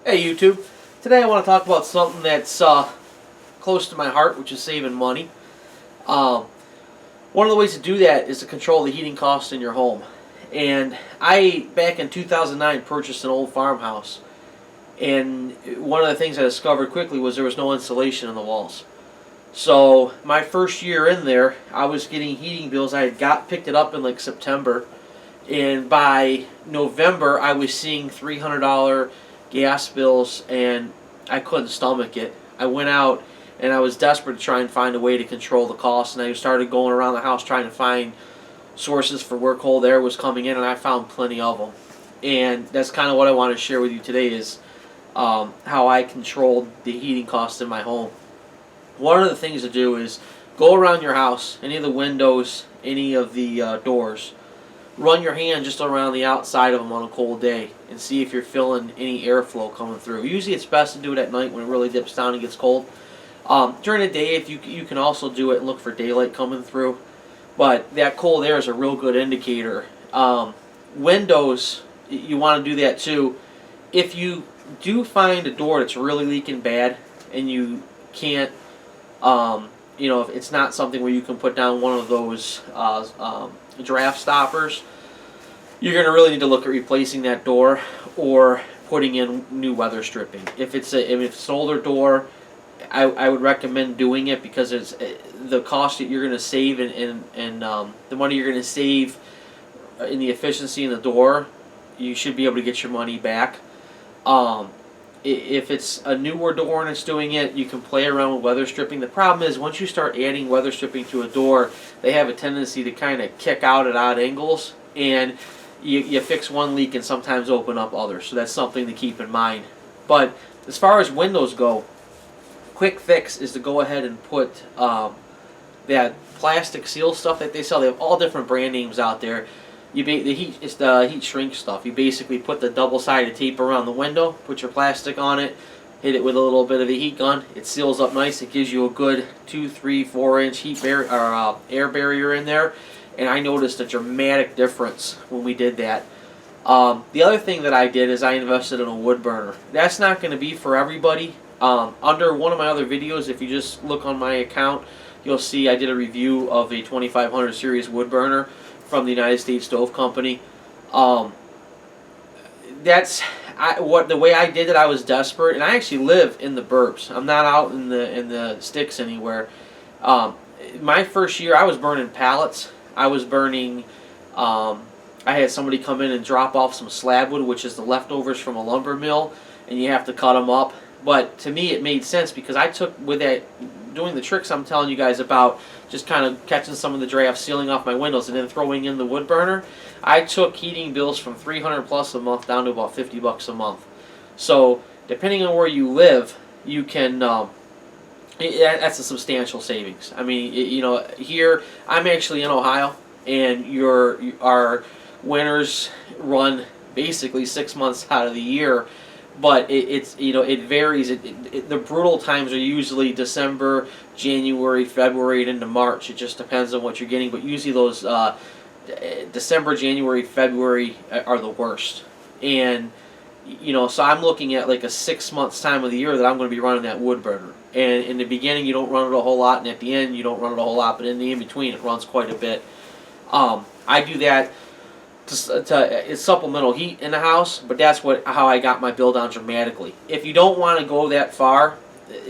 Hey YouTube, today I want to talk about something that's close to my heart, which is saving money. Um, One of the ways to do that is to control the heating costs in your home. And I, back in 2009, purchased an old farmhouse. And one of the things I discovered quickly was there was no insulation in the walls. So my first year in there, I was getting heating bills. I had picked it up in like September, and by November I was seeing $300 gas bills, and I couldn't stomach it. I went out and I was desperate to try and find a way to control the costs, and I started going around the house trying to find sources for where cold air was coming in, and I found plenty of them. And that's kind of what I want to share with you today is how I controlled the heating costs in my home. One of the things to do is go around your house, any of the windows, any of the doors, run your hand just around the outside of them on a cold day and see if you're feeling any airflow coming through. Usually it's best to do it at night when it really dips down and gets cold. During the day, if you can also do it and look for daylight coming through, but that cold air is a real good indicator. Windows, you want to do that too. If you do find a door that's really leaking bad and you can't, if it's not something where you can put down one of those draft stoppers, you're going to really need to look at replacing that door or putting in new weather stripping. If it's an older door, I would recommend doing it because it's the cost that you're going to save and the money you're going to save in the efficiency in the door. You should be able to get your money back. If it's a newer door and it's doing it, you can play around with weather stripping. The problem is once you start adding weather stripping to a door, they have a tendency to kind of kick out at odd angles, and you fix one leak and sometimes open up others. So that's something to keep in mind. But as far as windows go, quick fix is to go ahead and put that plastic seal stuff that they sell. They have all different brand names out there. It's the heat shrink stuff. You basically put the double-sided tape around the window, put your plastic on it, hit it with a little bit of a heat gun. It seals up nice. It gives you a good 2, 3, 4-inch air barrier in there. And I noticed a dramatic difference when we did that. The other thing that I did is I invested in a wood burner. That's not going to be for everybody. Under one of my other videos, if you just look on my account, you'll see I did a review of a 2500 series wood burner from the United States Stove Company. The way I did it. I was desperate, and I actually live in the burbs. I'm not out in the sticks anywhere. My first year, I was burning pallets. I was burning. I had somebody come in and drop off some slab wood, which is the leftovers from a lumber mill, and you have to cut them up. But to me, it made sense because I took with that. Doing the tricks I'm telling you guys about, just kind of catching some of the drafts, sealing off my windows, and then throwing in the wood burner, I took heating bills from $300 plus a month down to about $50 a month. So depending on where you live, you can. That's a substantial savings. I mean, here I'm actually in Ohio, and our winters run basically 6 months out of the year. But it varies. The brutal times are usually December, January, February, and into March. It just depends on what you're getting. But usually those December, January, February are the worst. And so I'm looking at like a 6 months time of the year that I'm going to be running that wood burner. And in the beginning you don't run it a whole lot, and at the end you don't run it a whole lot. But in the in between it runs quite a bit. I do that. It's supplemental heat in the house, but that's how I got my bill down dramatically. If you don't want to go that far,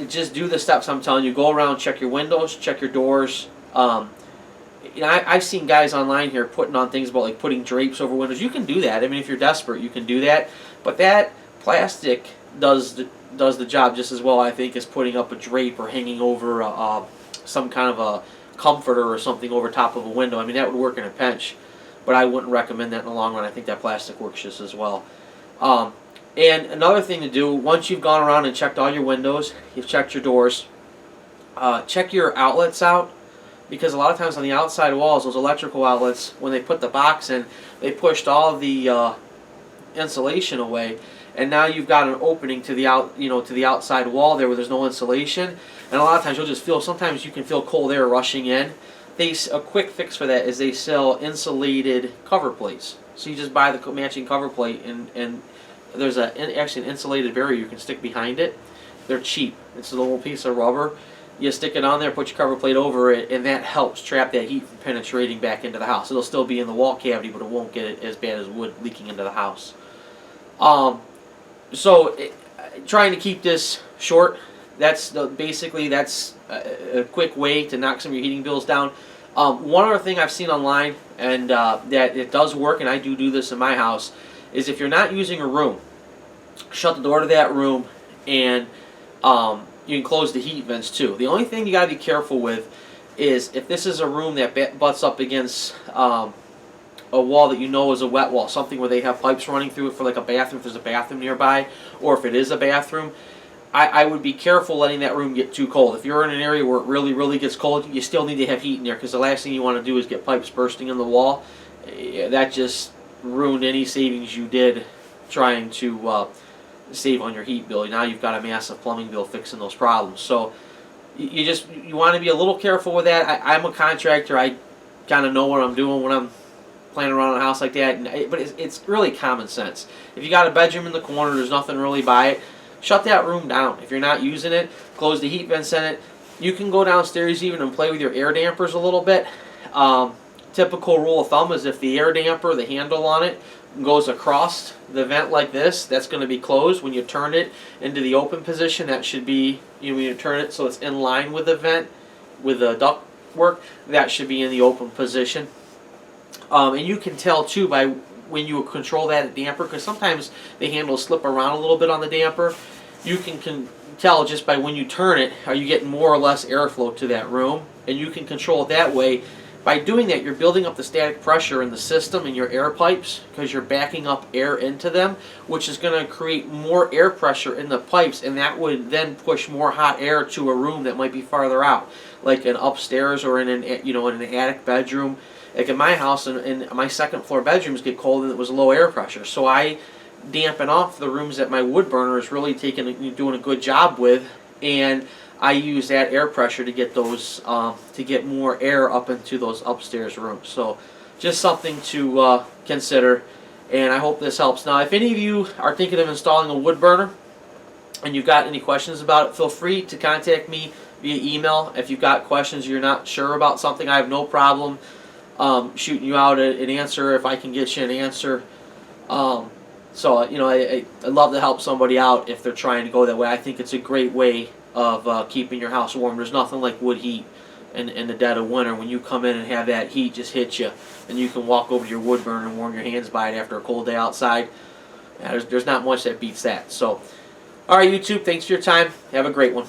just do the steps I'm telling you. Go around, check your windows, check your doors. I've seen guys online here putting on things about like putting drapes over windows. You can do that. I mean, if you're desperate, you can do that. But that plastic does the job just as well, I think, as putting up a drape or hanging over some kind of a comforter or something over top of a window. I mean, that would work in a pinch. But I wouldn't recommend that in the long run. I think that plastic works just as well. And another thing to do, once you've gone around and checked all your windows, you've checked your doors, check your outlets out. Because a lot of times on the outside walls, those electrical outlets, when they put the box in, they pushed all of the insulation away. And now you've got an opening to the outside wall there where there's no insulation. And a lot of times you'll just sometimes you can feel cold air rushing in. A quick fix for that is they sell insulated cover plates. So you just buy the matching cover plate and there's actually an insulated barrier you can stick behind it. They're cheap. It's a little piece of rubber. You stick it on there, put your cover plate over it, and that helps trap that heat from penetrating back into the house. It'll still be in the wall cavity, but it won't get it as bad as wood leaking into the house. Trying to keep this short. Basically that's a quick way to knock some of your heating bills down. One other thing I've seen online, and that it does work, and I do this in my house, is if you're not using a room, shut the door to that room, and you can close the heat vents too. The only thing you got to be careful with is if this is a room that butts up against a wall that you know is a wet wall, something where they have pipes running through it for like a bathroom, if there's a bathroom nearby, or if it is a bathroom, I would be careful letting that room get too cold. If you're in an area where it really, really gets cold, you still need to have heat in there, because the last thing you want to do is get pipes bursting in the wall. That just ruined any savings you did trying to save on your heat bill. Now you've got a massive plumbing bill fixing those problems. So you want to be a little careful with that. I'm a contractor. I kind of know what I'm doing when I'm planning around a house like that. But it's really common sense. If you got a bedroom in the corner, there's nothing really by it, shut that room down. If you're not using it, close the heat vents in it. You can go downstairs even and play with your air dampers a little bit. Typical rule of thumb is if the air damper, the handle on it, goes across the vent like this, that's going to be closed. When you turn it into the open position, that should be, when you turn it so it's in line with the vent, with the duct work, that should be in the open position. And you can tell too by when you control that damper, because sometimes the handles slip around a little bit on the damper. You can tell just by when you turn it, are you getting more or less airflow to that room, and you can control it that way. By doing that, you're building up the static pressure in the system in your air pipes, because you're backing up air into them, which is going to create more air pressure in the pipes, and that would then push more hot air to a room that might be farther out, like an upstairs or in an attic bedroom. Like in my house, and my second floor bedrooms get cold, and it was low air pressure, so I dampen off the rooms that my wood burner is really doing a good job with, and I use that air pressure to get those to get more air up into those upstairs rooms. So just something to consider, and I hope this helps. Now, if any of you are thinking of installing a wood burner and you've got any questions about it, feel free to contact me via email. If you've got questions, you're not sure about something, I have no problem shooting you out an answer if I can get you an answer. So I love to help somebody out if they're trying to go that way. I think it's a great way of keeping your house warm. There's nothing like wood heat in the dead of winter when you come in and have that heat just hit you, and you can walk over to your wood burner and warm your hands by it after a cold day outside. There's not much that beats that. So, all right, YouTube, thanks for your time. Have a great one.